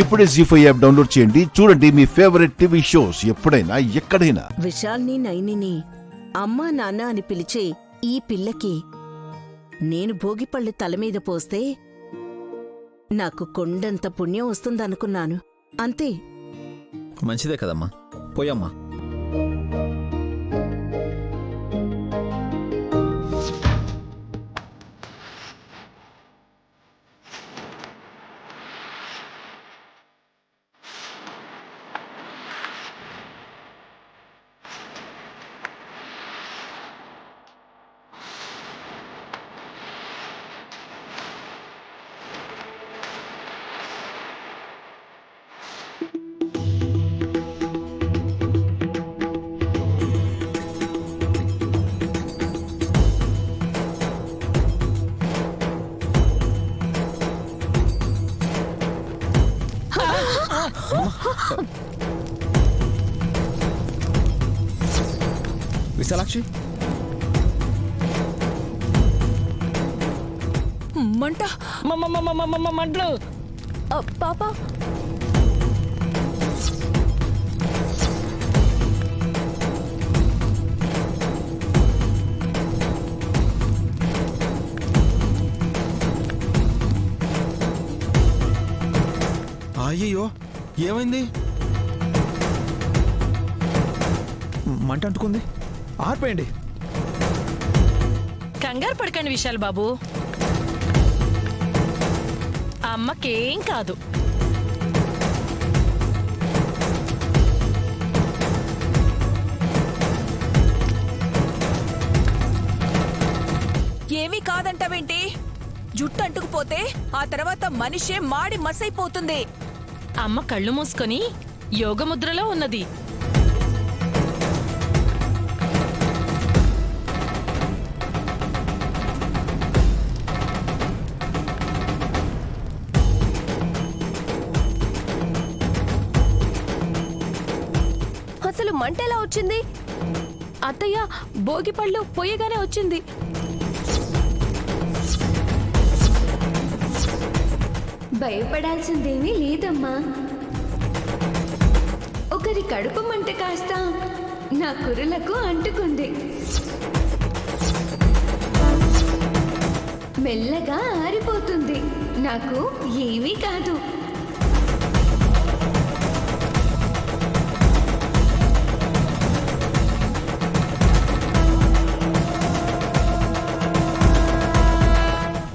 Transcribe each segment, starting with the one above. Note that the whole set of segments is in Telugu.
ఇప్పుడే జీ5 యాప్ డౌన్లోడ్ చేయండి. చూడండి మీ ఫేవరెట్ టీవీ షోస్ ఎప్పుడైనా ఎక్కడైనా. విశాల్ని నైనిని అమ్మా నాన్న అని పిలిచే ఈ పిల్లకి నేను భోగిపళ్ళు తలమీద పోస్తే నాకు కొండంత పుణ్యం వస్తుందనుకున్నాను. అంతే. మంచిదే కదమ్మా, పోయమ్మా. విశాలాక్షి, మంట మంటలు పాప. అయ్యయ్యో, ఏమైంది? మంట అంటుకుంది, ఆర్పేయండి. కంగారు పడకండి విశాల్ బాబు, అమ్మకేం కాదు. ఏమీ కాదంటావేంటి? జుట్టు అంటుకుపోతే ఆ తర్వాత మనిషే మాడి మసైపోతుంది. అమ్మ కళ్ళు మూసుకొని యోగముద్రలో ఉన్నది. అసలు మంట ఎలా వచ్చింది? అత్తయ్య, భోగిపళ్ళు పొయ్యగానే వచ్చింది. భయపడాల్సిందేమీ లేదమ్మా. ఒకరి కడుపు మంట కాస్త నా కురులకు అంటుకుంది. మెల్లగా ఆరిపోతుంది. నాకు ఏమీ కాదు.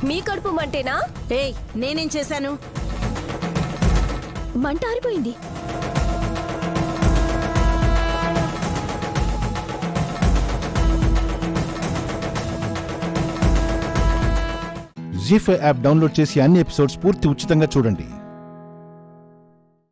మీ కడుపు మంటేనా? ఏయ్, నేనేం చేశాను? మంట ఆరిపోయింది. జీ5 యాప్ డౌన్లోడ్ చేసి అన్ని ఎపిసోడ్స్ పూర్తి ఉచితంగా చూడండి.